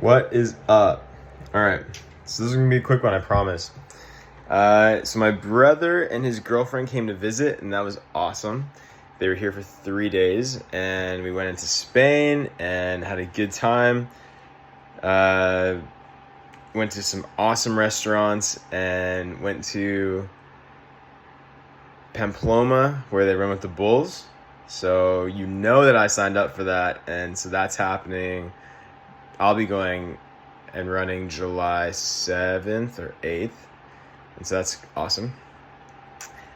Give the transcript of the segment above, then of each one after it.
What is up? All right, so this is gonna be a quick one, I promise. So my brother and his girlfriend came to visit, and that was awesome. They were here for 3 days, and we went into Spain and had a good time. Uh, Went to some awesome restaurants and went to Pamplona where they run with the bulls. So you know that I signed up for that, and so that's happening. I'll be going and running July 7th or 8th. And so that's awesome.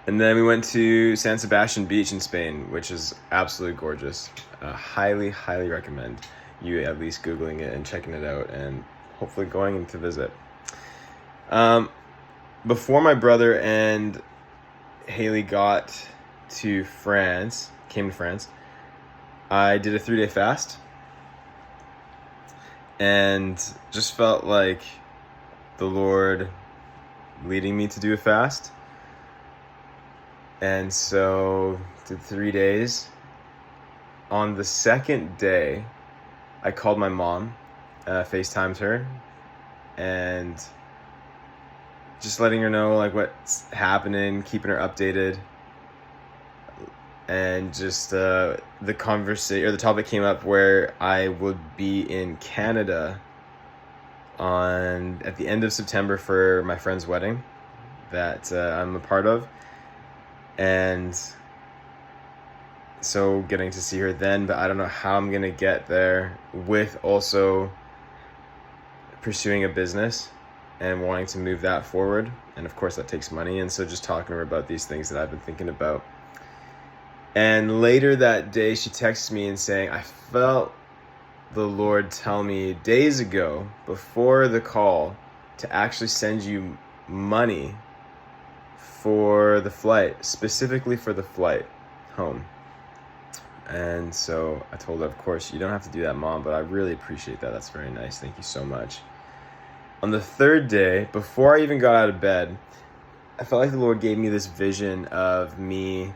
And then we went to San Sebastian Beach in Spain, which is absolutely gorgeous. Highly, highly recommend you at least Googling it and checking it out and hopefully going to visit. Before my brother and Haley came to France, I did a 3-day fast and just felt like the Lord leading me to do a fast. And so did 3 days. On the second day, I called my mom, FaceTimed her, and just letting her know like what's happening, keeping her updated. And just the conversation or the topic came up where I would be in Canada at the end of September for my friend's wedding that I'm a part of, and so getting to see her then. But I don't know how I'm gonna get there with also pursuing a business and wanting to move that forward, and of course that takes money. And so just talking to her about these things that I've been thinking about. And later that day, she texted me and saying, I felt the Lord tell me days ago, before the call, to actually send you money for the flight, specifically for the flight home. And so I told her, of course, you don't have to do that, Mom, but I really appreciate that. That's very nice. Thank you so much. On the third day, before I even got out of bed, I felt like the Lord gave me this vision of me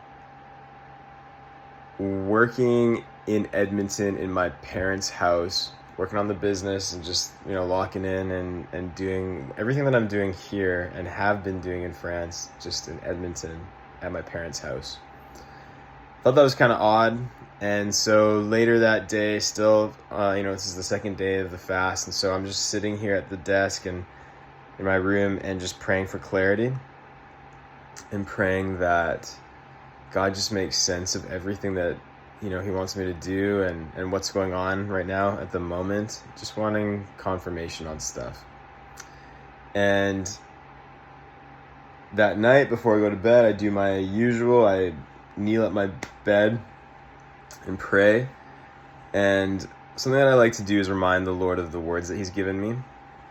working in Edmonton in my parents' house, working on the business and just, locking in and doing everything that I'm doing here and have been doing in France, just in Edmonton at my parents' house. Thought that was kind of odd. And so later that day, still, this is the second day of the fast. And so I'm just sitting here at the desk and in my room and just praying for clarity and praying that God just makes sense of everything that, He wants me to do and what's going on right now at the moment. Just wanting confirmation on stuff. And that night before I go to bed, I do my usual. I kneel at my bed and pray. And something that I like to do is remind the Lord of the words that He's given me.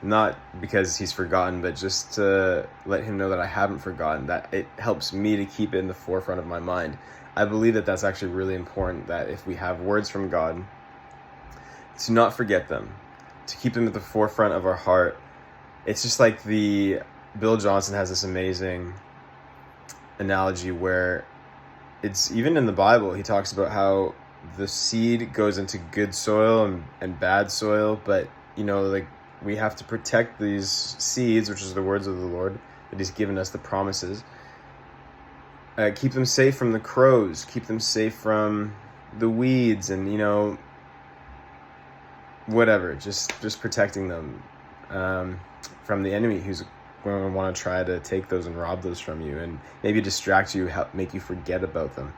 Not because He's forgotten, but just to let Him know that I haven't forgotten, that it helps me to keep it in the forefront of my mind. I believe that that's actually really important, that if we have words from God, to not forget them, to keep them at the forefront of our heart. It's just like Bill Johnson has this amazing analogy where it's even in the Bible, he talks about how the seed goes into good soil and bad soil, but we have to protect these seeds, which is the words of the Lord that He's given us, the promises. Keep them safe from the crows, keep them safe from the weeds and, whatever, just protecting them from the enemy who's going to want to try to take those and rob those from you and maybe distract you, make you forget about them.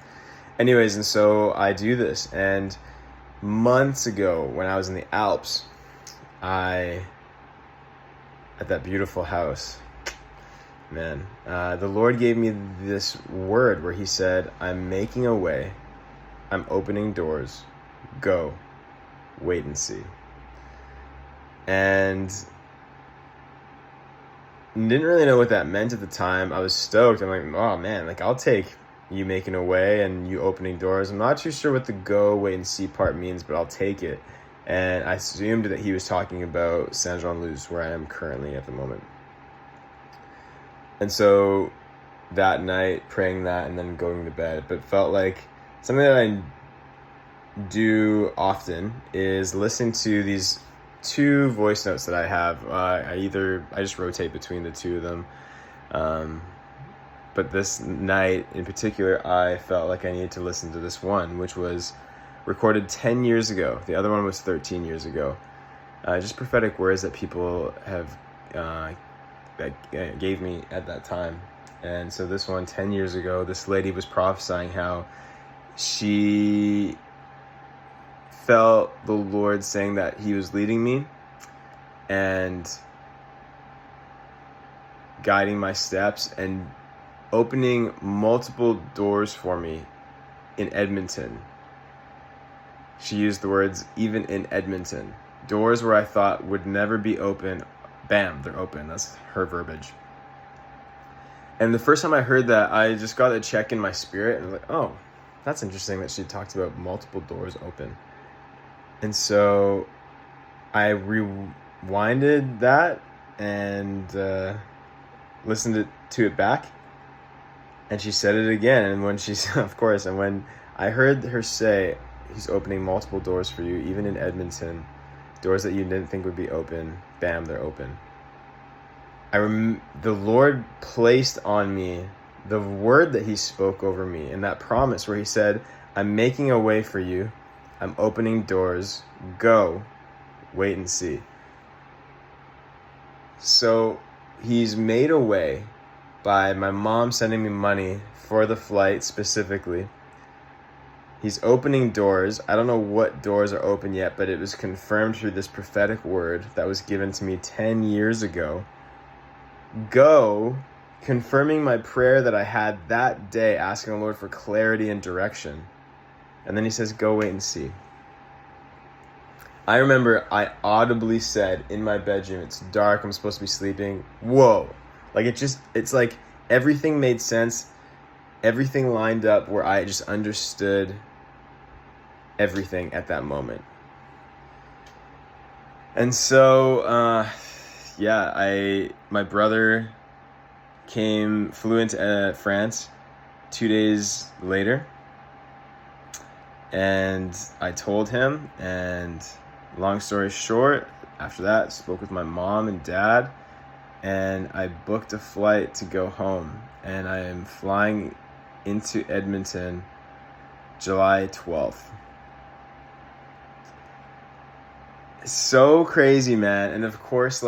Anyways, and so I do this. And months ago when I was in the Alps, at that beautiful house, man, the Lord gave me this word where He said, I'm making a way, I'm opening doors, go, wait and see. And didn't really know what that meant at the time. I was stoked. I'm like, oh man, I'll take you making a way and you opening doors. I'm not too sure what the go, wait and see part means, but I'll take it. And I assumed that He was talking about Saint Jean de Luz, where I am currently at the moment. And so that night, praying that and then going to bed, but felt like something that I do often is listen to these two voice notes that I have. I just rotate between the two of them. But this night in particular, I felt like I needed to listen to this one, which was recorded 10 years ago. The other one was 13 years ago. Just prophetic words that people have that gave me at that time. And so this one, 10 years ago, this lady was prophesying how she felt the Lord saying that he was leading me and guiding my steps and opening multiple doors for me in Edmonton. She used the words, even in Edmonton. Doors where I thought would never be open, bam, they're open. That's her verbiage. And the first time I heard that, I just got a check in my spirit and I was like, oh, that's interesting that she talked about multiple doors open. And so I rewinded that and listened to it back. And she said it again. And when she, of course, and when I heard her say, he's opening multiple doors for you, even in Edmonton, doors that you didn't think would be open, bam, they're open. The Lord placed on me the word that he spoke over me and that promise where he said, I'm making a way for you. I'm opening doors. Go, wait and see. So he's made a way by my mom sending me money for the flight specifically. He's opening doors. I don't know what doors are open yet, but it was confirmed through this prophetic word that was given to me 10 years ago. Go, confirming my prayer that I had that day, asking the Lord for clarity and direction. And then he says, go wait and see. I remember I audibly said in my bedroom, it's dark, I'm supposed to be sleeping. Whoa. Like it's like everything made sense. Everything lined up where I just understood everything at that moment. And so, my brother flew into France 2 days later. And I told him, and long story short, after that, spoke with my mom and dad, and I booked a flight to go home. And I am flying into Edmonton July 12th. So crazy, man. And of course,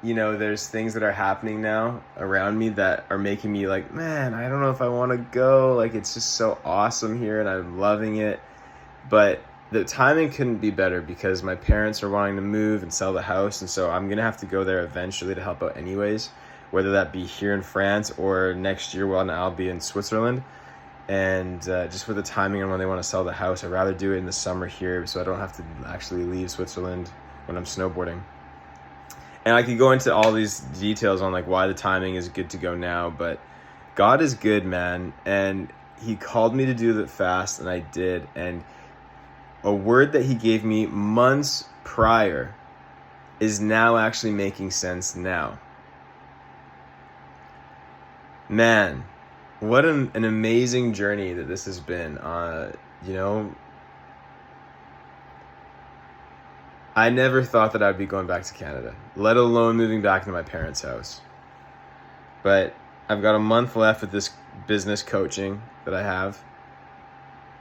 there's things that are happening now around me that are making me like, man, I don't know if I want to go. Like, it's just so awesome here and I'm loving it. But the timing couldn't be better because my parents are wanting to move and sell the house. And so I'm going to have to go there eventually to help out anyways, whether that be here in France or next year when I'll be in Switzerland. And just for the timing on when they want to sell the house, I'd rather do it in the summer here so I don't have to actually leave Switzerland when I'm snowboarding. And I could go into all these details on why the timing is good to go now, but God is good, man. And he called me to do the fast, and I did. And a word that he gave me months prior is now actually making sense now. Man, what an amazing journey that this has been. I never thought that I'd be going back to Canada, let alone moving back into my parents' house. But I've got a month left with this business coaching that I have.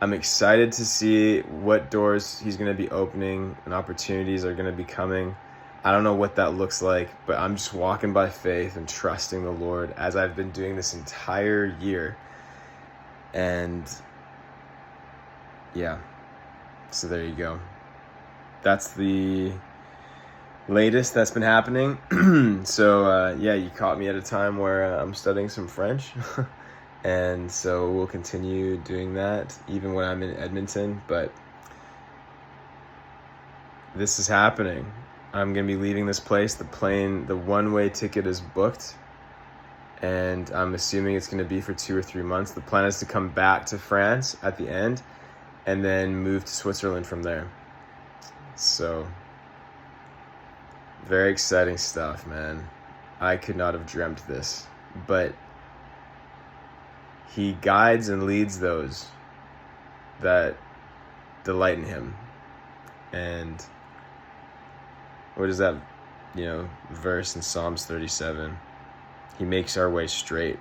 I'm excited to see what doors he's going to be opening and opportunities are going to be coming. I don't know what that looks like, but I'm just walking by faith and trusting the Lord as I've been doing this entire year. And yeah, so there you go. That's the latest that's been happening. So you caught me at a time where I'm studying some French. And so we'll continue doing that even when I'm in Edmonton. But this is happening. I'm going to be leaving this place. The one-way ticket is booked. And I'm assuming it's going to be for 2 or 3 months. The plan is to come back to France at the end and then move to Switzerland from there. So, very exciting stuff, man. I could not have dreamt this. But he guides and leads those that delight in him. And what is that, verse in Psalms 37? He makes our way straight.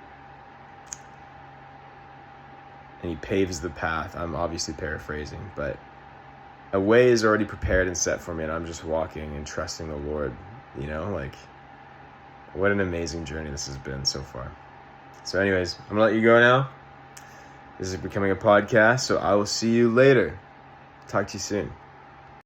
And he paves the path. I'm obviously paraphrasing, but a way is already prepared and set for me, and I'm just walking and trusting the Lord. What an amazing journey this has been so far. So anyways, I'm gonna let you go now. This is becoming a podcast, so I will see you later. Talk to you soon.